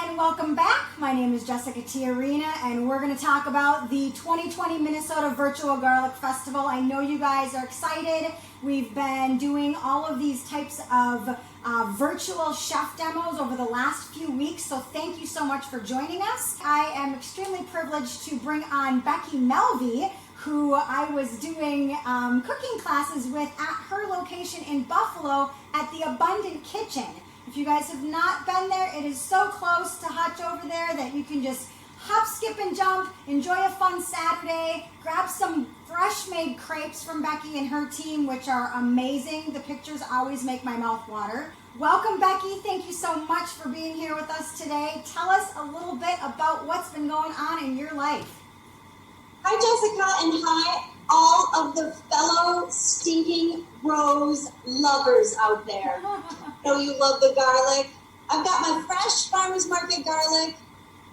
and welcome back. My name is Jessica Tijerina, and we're going to talk about the 2020 Minnesota Virtual Garlic Festival. I know you guys are excited. We've been doing all of these types of virtual chef demos over the last few weeks, so thank you so much for joining us. I am extremely privileged to bring on Becki Melvie, who I was doing cooking classes with at her location in Buffalo at the Abundant Kitchen. If you guys have not been there, it is so close to Hutch over there that you can just hop, skip, and jump, enjoy a fun Saturday, grab some fresh made crepes from Becki and her team, which are amazing. The pictures always make my mouth water. Welcome, Becki. Thank you so much for being here with us today. Tell us a little bit about what's been going on in your life. Hi, Jessica, and hi, all of the fellow stinking rose lovers out there. I know you love the garlic. I've got my fresh farmer's market garlic.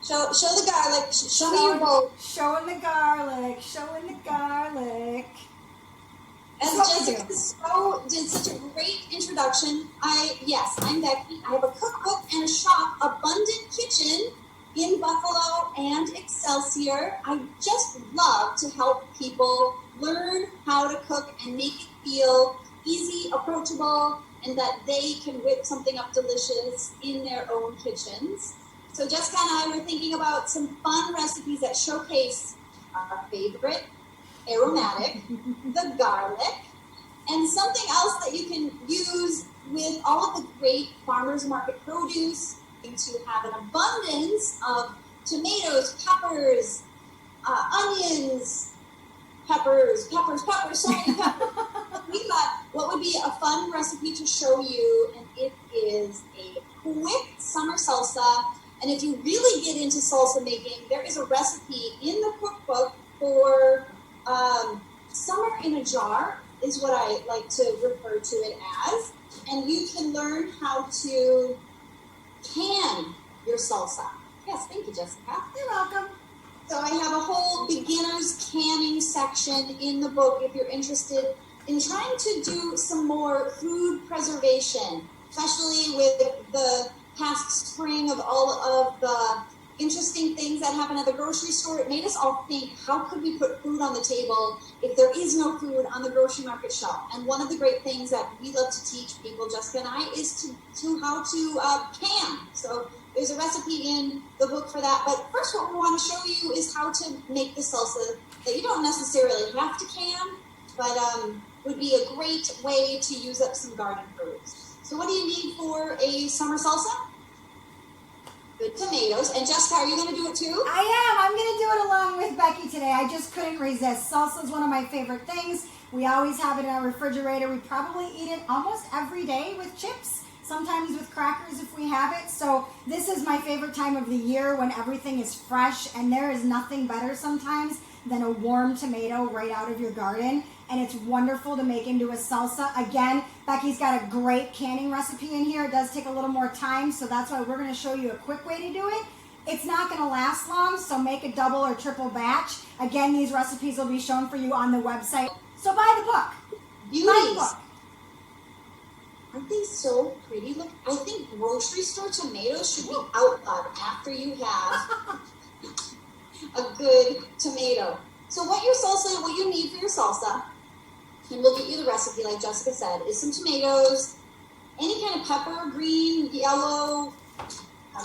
Show the garlic. Show me your bowl. Showing the garlic. Showing the garlic. As Jessica did such a great introduction, I'm Becki. I have a cookbook and a shop, Abundant Kitchen, in Buffalo and Excelsior. I just love to help people learn how to cook and make it feel easy, approachable, and that they can whip something up delicious in their own kitchens. So Jessica and I were thinking about some fun recipes that showcase our favorite aromatic, the garlic, and something else that you can use with all of the great farmers market produce, to have an abundance of tomatoes, peppers, onions, peppers, so many peppers. We thought, what would be a fun recipe to show you? And it is a quick summer salsa. And if you really get into salsa making, there is a recipe in the cookbook for summer in a jar, is what I like to refer to it as. And you can learn how to can your salsa. Yes, thank you, Jessica. You're welcome. So I have a whole beginner's canning section in the book if you're interested in trying to do some more food preservation, especially with the past spring of all of the interesting things that happen at the grocery store. It made us all think, how could we put food on the table if there is no food on the grocery market shelf? And one of the great things that we love to teach people, Jessica and I, is to how to can. So there's a recipe in the book for that. But first, what we want to show you is how to make the salsa that you don't necessarily have to can, but would be a great way to use up some garden fruits. So what do you need for a summer salsa? Good tomatoes. And Jessica, are you going to do it too? I am. I'm going to do it along with Becki today. I just couldn't resist. Salsa is one of my favorite things. We always have it in our refrigerator. We probably eat it almost every day with chips, sometimes with crackers if we have it. So this is my favorite time of the year when everything is fresh, and there is nothing better sometimes than a warm tomato right out of your garden. And it's wonderful to make into a salsa. Again, Becki's got a great canning recipe in here. It does take a little more time, so that's why we're going to show you a quick way to do it. It's not going to last long, so make a double or triple batch. Again, these recipes will be shown for you on the website. So buy the book. Beauties. Buy the book. Aren't they so pretty? Look, I think grocery store tomatoes should be outlawed after you have a good tomato. So what you need for your salsa, and we'll get you the recipe like Jessica said, is some tomatoes, any kind of pepper, green, yellow.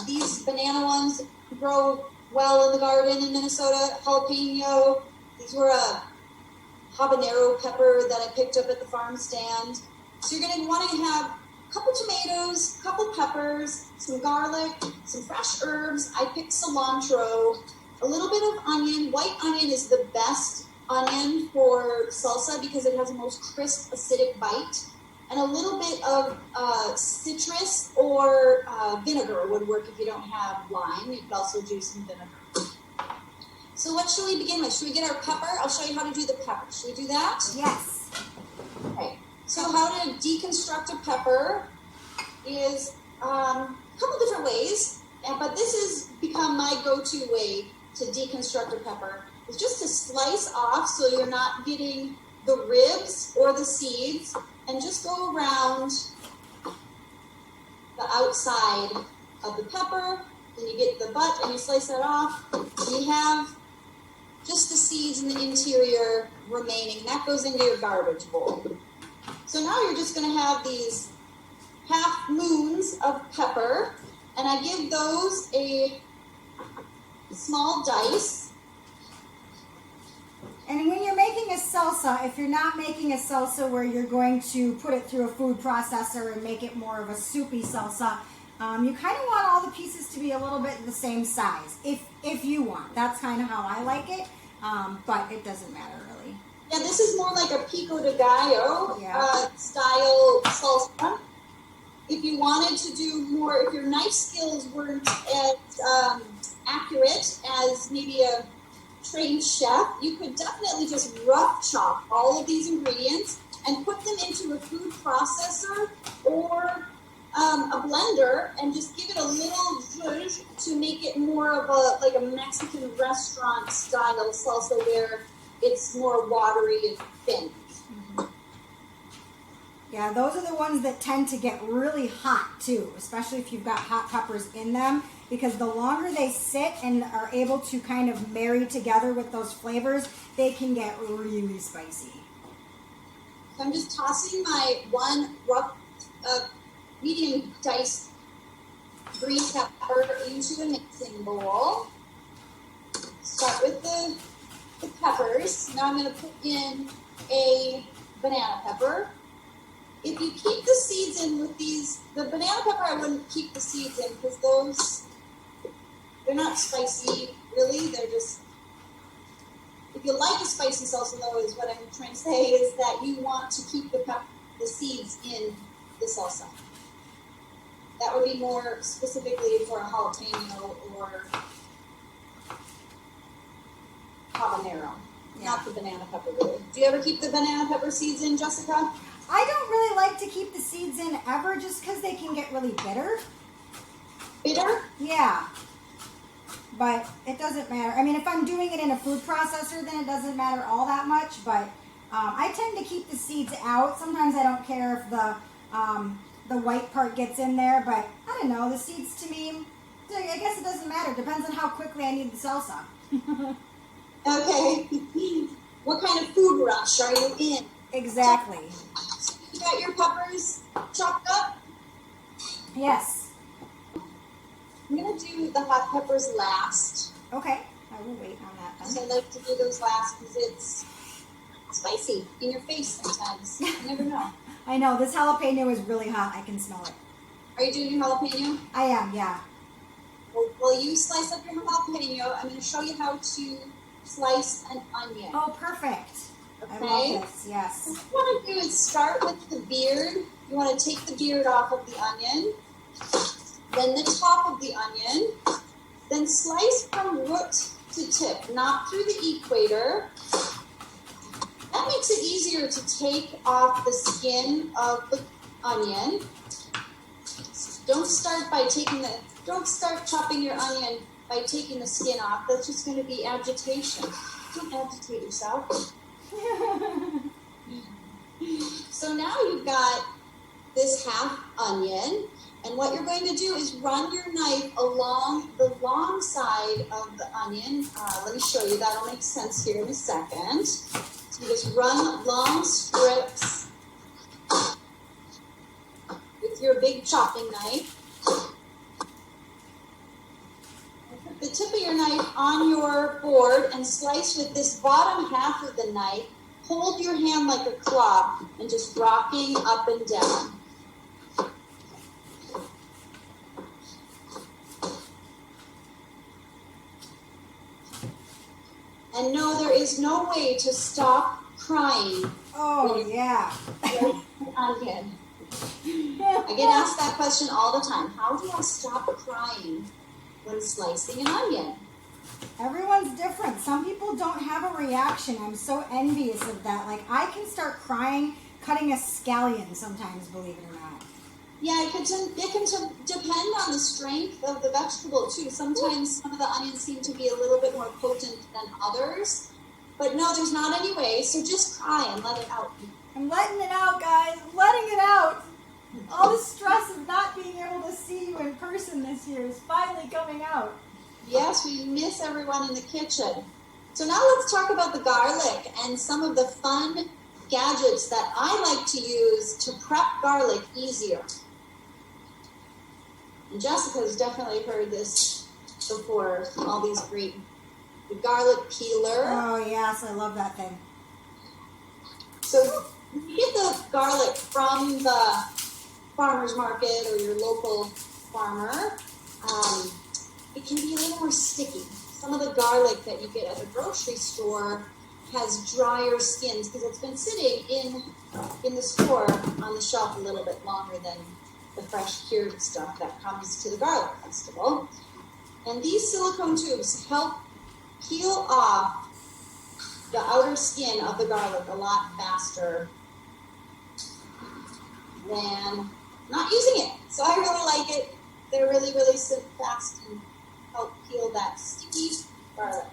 These banana ones grow well in the garden in Minnesota. Jalapeno. These were a habanero pepper that I picked up at the farm stand. So you're going to want to have a couple tomatoes, a couple peppers, some garlic, some fresh herbs. I picked cilantro, a little bit of onion. White onion is the best onion for salsa because it has the most crisp, acidic bite. And a little bit of citrus or vinegar would work if you don't have lime. You could also do some vinegar. So what should we begin with? Should we get our pepper? I'll show you how to do the pepper. Should we do that? Yes. Okay. So how to deconstruct a pepper is a couple different ways, but this has become my go-to way to deconstruct a pepper. Is just to slice off so you're not getting the ribs or the seeds, and just go around the outside of the pepper, Then you get the butt and you slice that off. You have just the seeds and the interior remaining. That goes into your garbage bowl. So now you're just going to have these half moons of pepper, and I give those a small dice. And when you're making a salsa, if you're not making a salsa where you're going to put it through a food processor and make it more of a soupy salsa, you kind of want all the pieces to be a little bit the same size, if you want. That's kind of how I like it, but it doesn't matter really. Yeah, this is more like a pico de gallo style salsa. If you wanted to do more, if your knife skills weren't as accurate as maybe a trained chef, you could definitely just rough chop all of these ingredients and put them into a food processor or a blender and just give it a little zhuzh to make it more of a Mexican restaurant style salsa where it's more watery and thin. Mm-hmm. Yeah, those are the ones that tend to get really hot too, especially if you've got hot peppers in them, because the longer they sit and are able to kind of marry together with those flavors, they can get really spicy. So I'm just tossing my one rough, medium diced green pepper into a mixing bowl. Start with the peppers. Now I'm going to put in a banana pepper. If you keep the seeds in with these, the banana pepper I wouldn't keep the seeds in because those, they're not spicy really, they're just, if you like a spicy salsa though is what I'm trying to say, is that you want to keep the seeds in the salsa. That would be more specifically for a jalapeno or habanero, not the banana pepper really. Do you ever keep the banana pepper seeds in, Jessica? I don't really like to keep the seeds in ever just because they can get really bitter. Bitter? Yeah. But it doesn't matter. I mean, if I'm doing it in a food processor, then it doesn't matter all that much. But I tend to keep the seeds out. Sometimes I don't care if the white part gets in there. But I don't know. The seeds to me, I guess it doesn't matter. Depends on how quickly I need the salsa. Okay. What kind of food rush are you in? Exactly. So you got your peppers chopped up? Yes. I'm going to do the hot peppers last. Okay. I will wait on that then. So I like to do those last because it's spicy in your face sometimes. You never know. I know. This jalapeno is really hot. I can smell it. Are you doing your jalapeno? I am, yeah. Well, you slice up your jalapeno. I'm going to show you how to slice an onion. Oh, perfect. Okay. I love this, yes. What you want to do is start with the beard. You want to take the beard off of the onion, then the top of the onion, then slice from root to tip, not through the equator. That makes it easier to take off the skin of the onion. Don't start chopping your onion by taking the skin off. That's just going to be agitation. Don't agitate yourself. So now you've got this half onion, and what you're going to do is run your knife along the long side of the onion. Let me show you. That'll make sense here in a second. So you just run long strips with your big chopping knife. Put the tip of your knife on your board and slice with this bottom half of the knife. Hold your hand like a claw and just rocking up and down. And no, there is no way to stop crying. Oh, yeah. Onion. I get asked that question all the time. How do I stop crying when slicing an onion? Everyone's different. Some people don't have a reaction. I'm so envious of that. Like, I can start crying cutting a scallion sometimes, believe it or not. Yeah, it can depend on the strength of the vegetable, too. Sometimes some of the onions seem to be a little bit more potent than others. But no, there's not any way, so just cry and let it out. I'm letting it out, guys. I'm letting it out. All the stress of not being able to see you in person this year is finally coming out. Yes, we miss everyone in the kitchen. So now let's talk about the garlic and some of the fun gadgets that I like to use to prep garlic easier. And Jessica's definitely heard this before, all these great, the garlic peeler. Oh yes, I love that thing. So you get the garlic from the farmer's market or your local farmer. It can be a little more sticky. Some of the garlic that you get at the grocery store has drier skins because it's been sitting in the store on the shelf a little bit longer than the fresh cured stuff that comes to the garlic festival. And these silicone tubes help peel off the outer skin of the garlic a lot faster than not using it. So I really like it. They're really, really fast and help peel that sticky garlic.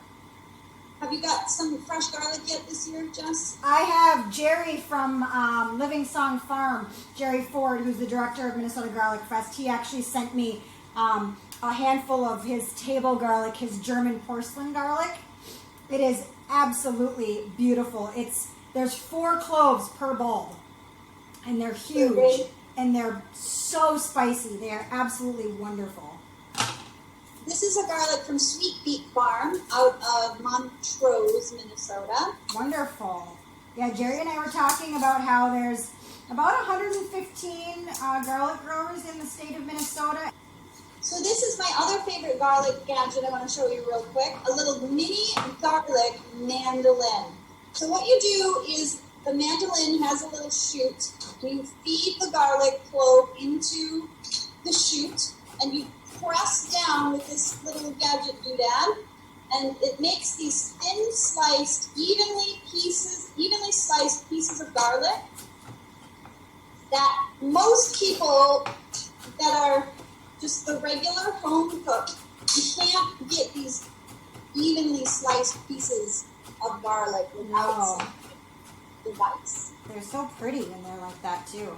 Have you got some fresh garlic yet this year, Jess? I have Jerry from Living Song Farm, Jerry Ford, who's the director of Minnesota Garlic Fest. He actually sent me a handful of his table garlic, his German porcelain garlic. It is absolutely beautiful. There's 4 cloves per bulb, and they're huge, Okay. and they're so spicy. They are absolutely wonderful. This is a garlic from Sweet Beet Farm out of Montrose, Minnesota. Wonderful. Yeah, Jerry and I were talking about how there's about 115 garlic growers in the state of Minnesota. So this is my other favorite garlic gadget I want to show you real quick. A little mini garlic mandolin. So what you do is the mandolin has a little chute. You feed the garlic clove into the chute and you press down with this little gadget doodad, and it makes these thin sliced, evenly sliced pieces of garlic that most people that are just the regular home cook, you can't get these evenly sliced pieces of garlic without some device. They're so pretty when they're like that too.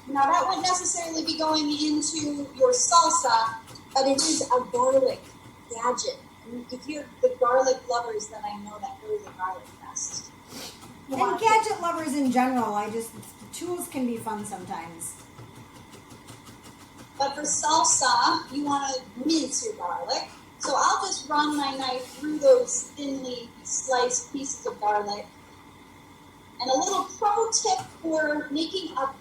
Now that wouldn't necessarily be going into your salsa, but it is a garlic gadget. And if you're the garlic lovers, then I know that goes the Garlic Fest. And gadget lovers in general, the tools can be fun sometimes. But for salsa, you want to mince your garlic. So I'll just run my knife through those thinly sliced pieces of garlic. And a little pro tip for making a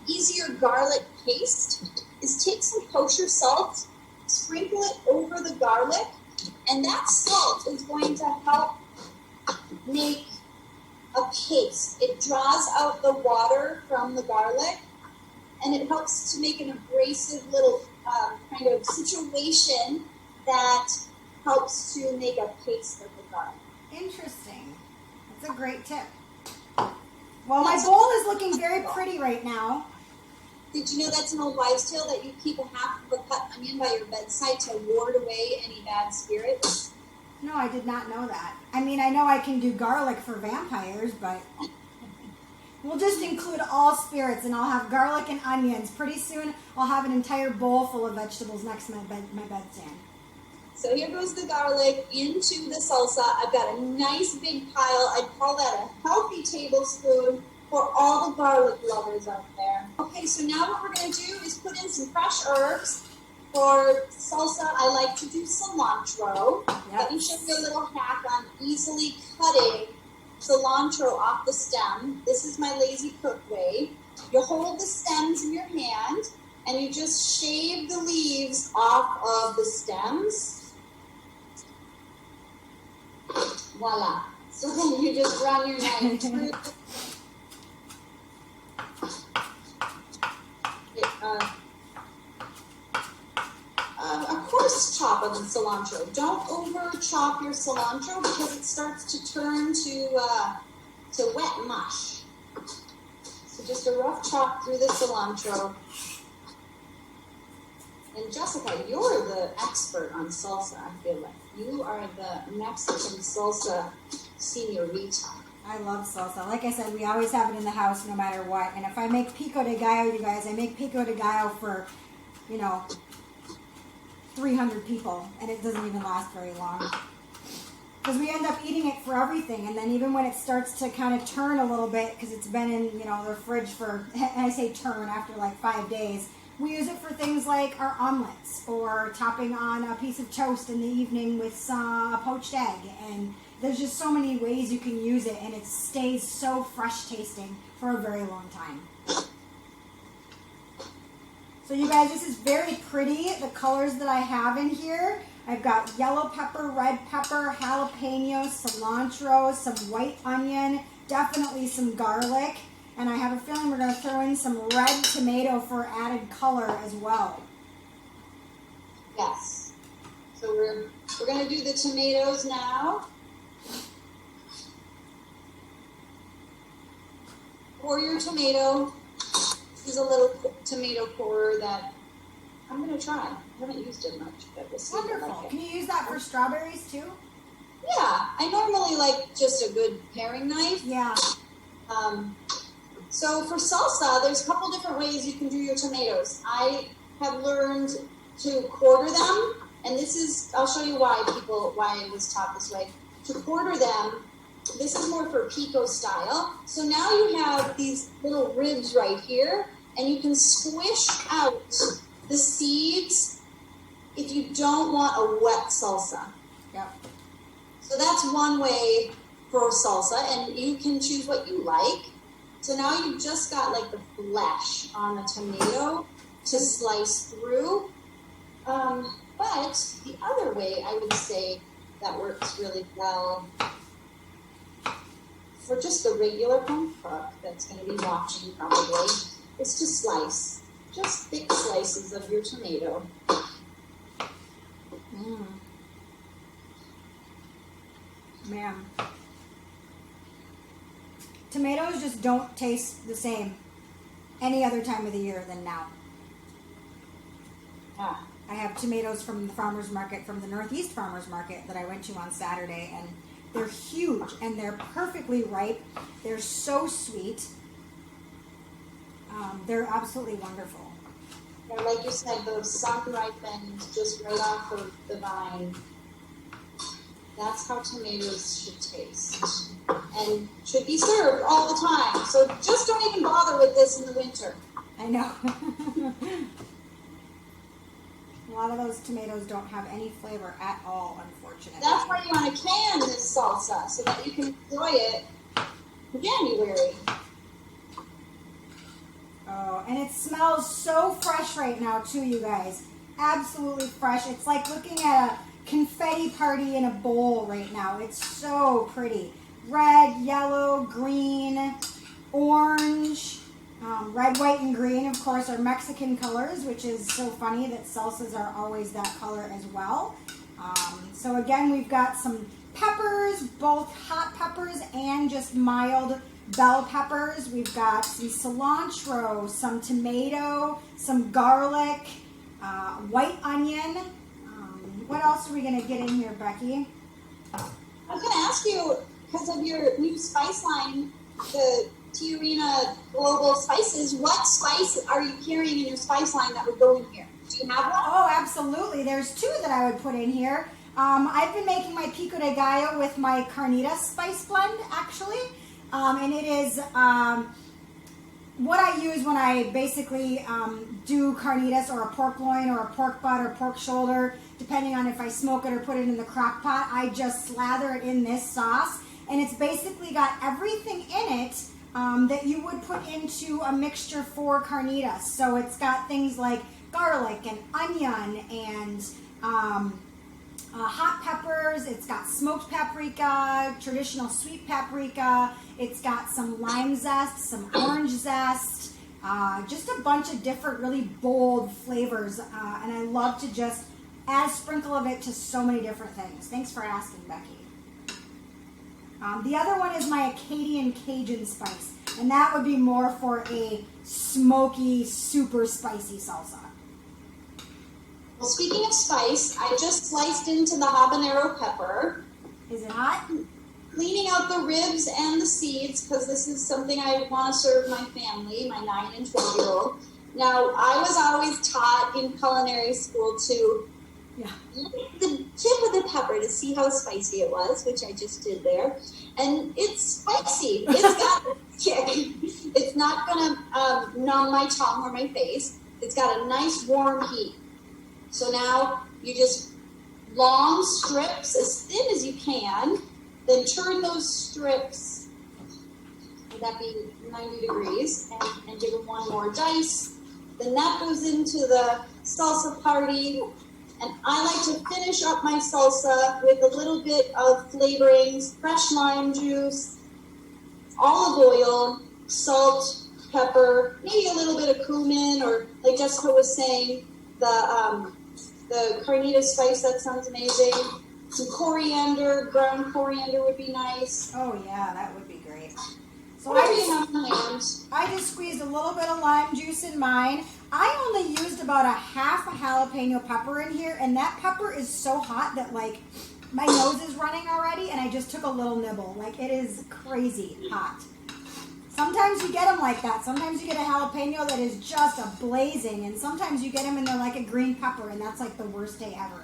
easier garlic paste is take some kosher salt, sprinkle it over the garlic, and that salt is going to help make a paste. It draws out the water from the garlic, and it helps to make an abrasive little kind of situation that helps to make a paste of the garlic. Interesting. That's a great tip. Well, my bowl is looking very pretty right now. Did you know that's an old wives' tale that you keep a half of a cut onion by your bedside to ward away any bad spirits? No, I did not know that. I mean, I know I can do garlic for vampires, but we'll just include all spirits, and I'll have garlic and onions. Pretty soon, I'll have an entire bowl full of vegetables next to my bedstand. So here goes the garlic into the salsa. I've got a nice big pile. I'd call that a healthy tablespoon for all the garlic lovers out there. Okay, so now what we're going to do is put in some fresh herbs. For salsa, I like to do cilantro. Yep. Let me show you a little hack on easily cutting cilantro off the stem. This is my lazy cook way. You hold the stems in your hand, and you just shave the leaves off of the stems. Voila. So then you just run your knife through a coarse chop of the cilantro. Don't over chop your cilantro because it starts to turn to wet mush. So just a rough chop through the cilantro. And Jessica, you're the expert on salsa, I feel like. You are the Mexican salsa señorita. I love salsa. Like I said, we always have it in the house no matter what. And if I make pico de gallo, you guys, I make pico de gallo for, 300 people. And it doesn't even last very long. Because we end up eating it for everything. And then even when it starts to kind of turn a little bit, because it's been in, the fridge for, and I say turn after like 5 days, we use it for things like our omelets or topping on a piece of toast in the evening with a poached egg. And there's just so many ways you can use it, and it stays so fresh tasting for a very long time. So you guys, this is very pretty, the colors that I have in here. I've got yellow pepper, red pepper, jalapeno, cilantro, some white onion, definitely some garlic, and I have a feeling we're going to throw in some red tomato for added color as well. Yes. So we're going to do the tomatoes now. Pour your tomato. This is a little tomato pourer that I'm going to try. I haven't used it much, but we'll see. Wonderful. Like Can you use that for strawberries too? Yeah, I normally like just a good paring knife. Yeah. So for salsa, there's a couple different ways you can do your tomatoes. I have learned to quarter them, and this is, I'll show you why it was taught this way. To quarter them, this is more for pico style. So now you have these little ribs right here, and you can squish out the seeds if you don't want a wet salsa. Yep. So that's one way for salsa, and you can choose what you like. So now you've just got like the flesh on the tomato to slice through. But the other way I would say that works really well for just the regular home cook that's going to be watching probably is to slice just thick slices of your tomato. Man. Tomatoes just don't taste the same any other time of the year than now. Ah. I have tomatoes from the farmer's market, from the Northeast farmer's market that I went to on Saturday, and they're huge and they're perfectly ripe. They're so sweet. They're absolutely wonderful. Yeah, like you said, those sun-ripened just right off of the vine. That's how tomatoes should taste and should be served all the time. So just don't even bother with this in the winter. I know. A lot of those tomatoes don't have any flavor at all, unfortunately. That's why you want to can this salsa, so that you can enjoy it in January. Oh, and it smells so fresh right now, too, you guys. Absolutely fresh. It's like looking at a confetti party in a bowl right now. It's so pretty. Red, yellow, green, orange. Red, white, and green, of course, are Mexican colors, which is so funny that salsas are always that color as well. So again, we've got some peppers, both hot peppers and just mild bell peppers. We've got some cilantro, some tomato, some garlic, white onion. What else are we going to get in here, Becki? I was going to ask you, because of your new spice line, the Tijerina Global Spices, what spice are you carrying in your spice line that would go in here? Do you have one? Oh, absolutely. There's two that I would put in here. I've been making my pico de gallo with my carnitas spice blend, actually. And it is what I use when I basically do carnitas or a pork loin or a pork butt or pork shoulder, depending on if I smoke it or put it in the crock pot. I just slather it in this sauce, and it's basically got everything in it that you would put into a mixture for carnitas. So it's got things like garlic and onion and hot peppers. It's got smoked paprika, traditional sweet paprika. It's got some lime zest, some orange zest, just a bunch of different really bold flavors. And I love to just add a sprinkle of it to so many different things. Thanks for asking, Becki. The other one is my Acadian Cajun spice, and that would be more for a smoky, super spicy salsa. Well, speaking of spice, I just sliced into the habanero pepper. Is it hot? cleaning out the ribs and the seeds, because this is something I want to serve my family, my 9 and 12-year-old. Now, I was always taught in culinary school to lick the tip of the pepper to see how spicy it was, which I just did there. And it's spicy. It's got a kick. It's not going to numb my tongue or my face. It's got a nice warm heat. So now you just long strips as thin as you can, then turn those strips, would that be 90 degrees, and give them one more dice. Then that goes into the salsa party. And I like to finish up my salsa with a little bit of flavorings, fresh lime juice, olive oil, salt, pepper, maybe a little bit of cumin, or like Jessica was saying, the carnita spice, that sounds amazing. Some coriander, ground coriander would be nice. Oh yeah, that would be great. So I just squeezed a little bit of lime juice in mine. I only used about a half a jalapeno pepper in here, and that pepper is so hot that like my nose is running already, and I just took a little nibble. Like, it is crazy hot. Sometimes you get them like that. Sometimes you get a jalapeno that is just a blazing, and sometimes you get them and they're like a green pepper, and that's like the worst day ever.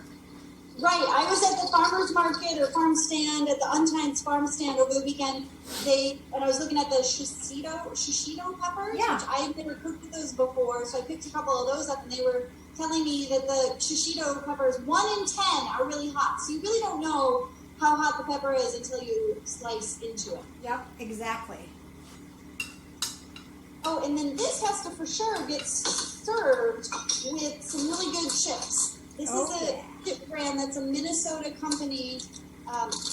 Right. I was at the farmer's market or farm stand, at the Untitled farm stand over the weekend. And I was looking at the shishito peppers, which I had never cooked with those before, so I picked a couple of those up, and they were telling me that the shishito peppers, 1 in 10, are really hot. So you really don't know how hot the pepper is until you slice into it. Yep, exactly. Oh, and then this has to for sure get served with some really good chips. This is a chip brand that's a Minnesota company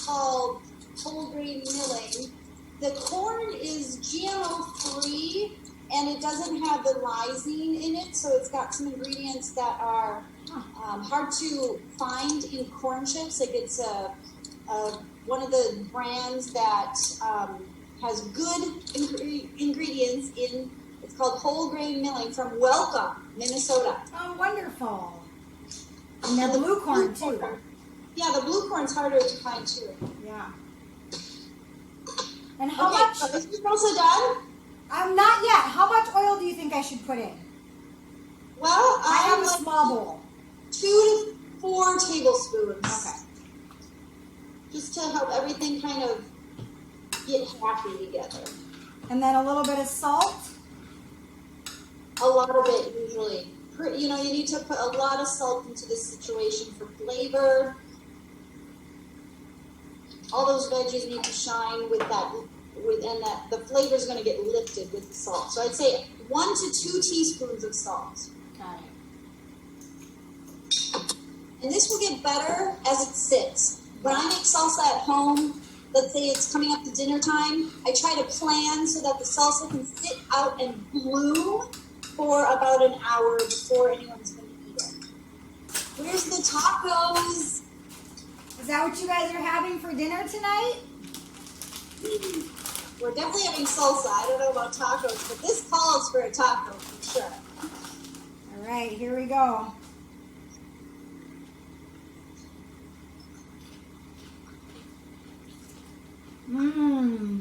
called Whole Grain Milling. The corn is GMO-free, and it doesn't have the lysine in it, so it's got some ingredients that are hard to find in corn chips. Like, it's one of the brands that has good ingredients in. It's called Whole Grain Milling from Welcome, Minnesota. Oh, wonderful. And they're blue corn, too. Yeah, the blue corn's harder to find, too. Yeah. And how much? So is your salsa done? Not yet. How much oil do you think I should put in? Well, I have a small bowl. 2 to 4 tablespoons. Okay. Just to help everything kind of get happy together. And then a little bit of salt. A lot of it, usually. You know, you need to put a lot of salt into this situation for flavor. All those veggies need to shine with that, and that the flavor is going to get lifted with the salt. So I'd say 1 to 2 teaspoons of salt. Got it. And this will get better as it sits. When I make salsa at home, let's say it's coming up to dinner time, I try to plan so that the salsa can sit out and bloom for about an hour before anyone's going to eat it. Where's the tacos? Is that what you guys are having for dinner tonight? We're definitely having salsa. I don't know about tacos, but this calls for a taco for sure. All right, here we go. Mmm.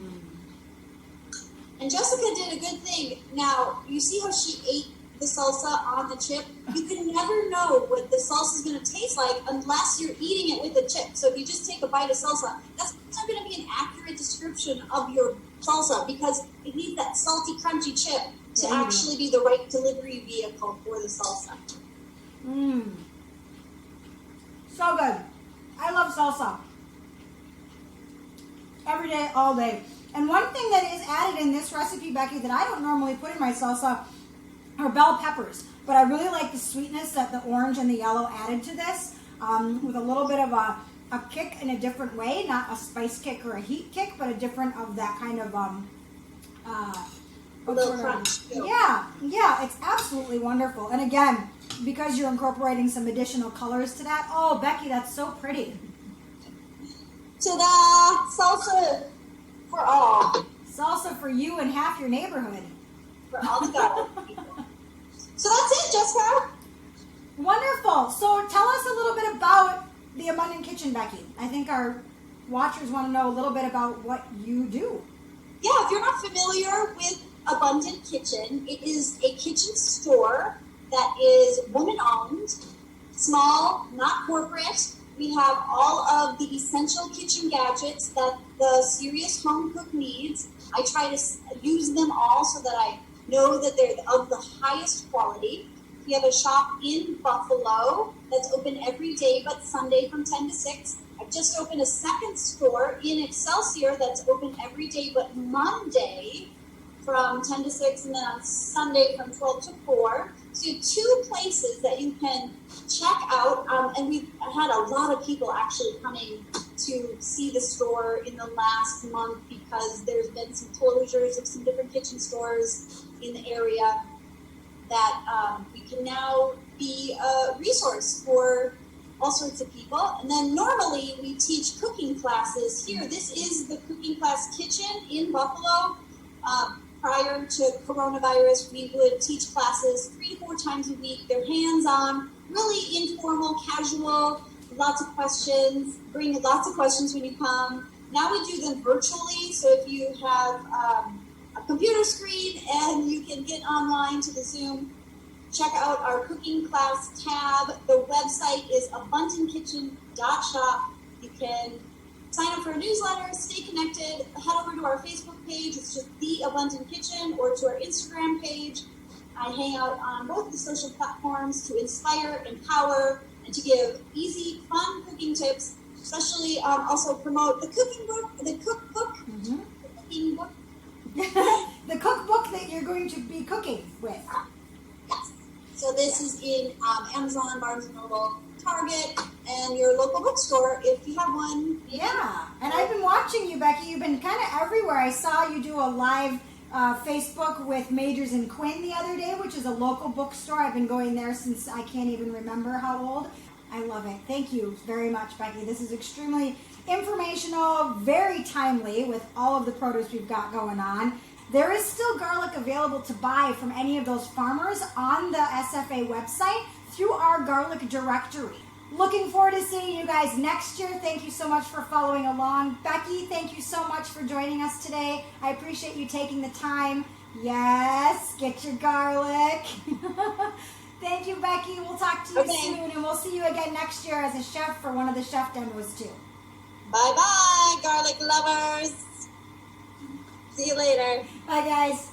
And Jessica did a good thing. Now, you see how she ate the salsa on the chip? You can never know what the salsa is going to taste like unless you're eating it with the chip. So if you just take a bite of salsa, that's not going to be an accurate description of your salsa, because it needs that salty, crunchy chip to actually be the right delivery vehicle for the salsa. Mmm. So good. I love salsa. Every day, all day. And one thing that is added in this recipe, Becki, that I don't normally put in my salsa are bell peppers. But I really like the sweetness that the orange and the yellow added to this, with a little bit of a kick in a different way, not a spice kick or a heat kick, but a different of that kind of a little crunch. Yeah, it's absolutely wonderful. And again, because you're incorporating some additional colors to that, oh, Becki, that's so pretty. Ta-da! Salsa for all. Salsa for you and half your neighborhood. For all the garlic people. So that's it, Jessica. Wonderful. So tell us a little bit about the Abundant Kitchen, Becki. I think our watchers want to know a little bit about what you do. Yeah, if you're not familiar with Abundant Kitchen, it is a kitchen store that is woman-owned, small, not corporate. We have all of the essential kitchen gadgets that the serious home cook needs. I try to use them all so that I know that they're of the highest quality. We have a shop in Buffalo that's open every day but Sunday from 10 to 6. I've just opened a second store in Excelsior that's open every day but Monday from 10 to 6, and then on Sunday from 12 to 4. So you have 2 places that you can check out, and we've had a lot of people actually coming to see the store in the last month because there's been some closures of some different kitchen stores in the area that we can now be a resource for all sorts of people. And then normally we teach cooking classes here. This is the cooking class kitchen in Buffalo. Prior to coronavirus, we would teach classes 3 to 4 times a week. They're hands-on, really informal, casual, lots of questions. Bring lots of questions when you come. Now we do them virtually, so if you have a computer screen and you can get online to the Zoom, check out our cooking class tab. The website is abundantkitchen.shop. You can sign up for a newsletter, stay connected, head over to our Facebook page. It's just The Abundant Kitchen, or to our Instagram page. I hang out on both the social platforms to inspire, empower, and to give easy, fun cooking tips, especially also promote the cooking book, the cookbook, Mm-hmm. the cooking book. The cookbook that you're going to be cooking with. Yes. So this is in Amazon, Barnes & Noble, Target, and your local bookstore if you have one. Yeah, and I've been watching you, Becki. You've been kind of everywhere. I saw you do a live Facebook with Majors and Quinn the other day, which is a local bookstore. I've been going there since I can't even remember how old. I love it. Thank you very much, Becki. This is extremely informational, very timely with all of the produce we've got going on. There is still garlic available to buy from any of those farmers on the SFA website through our garlic directory. Looking forward to seeing you guys next year. Thank you so much for following along. Becki, thank you so much for joining us today. I appreciate you taking the time. Yes, get your garlic. Thank you, Becki. We'll talk to you soon, and we'll see you again next year as a chef for one of the chef demos too. Bye-bye, garlic lovers. See you later. Bye, guys.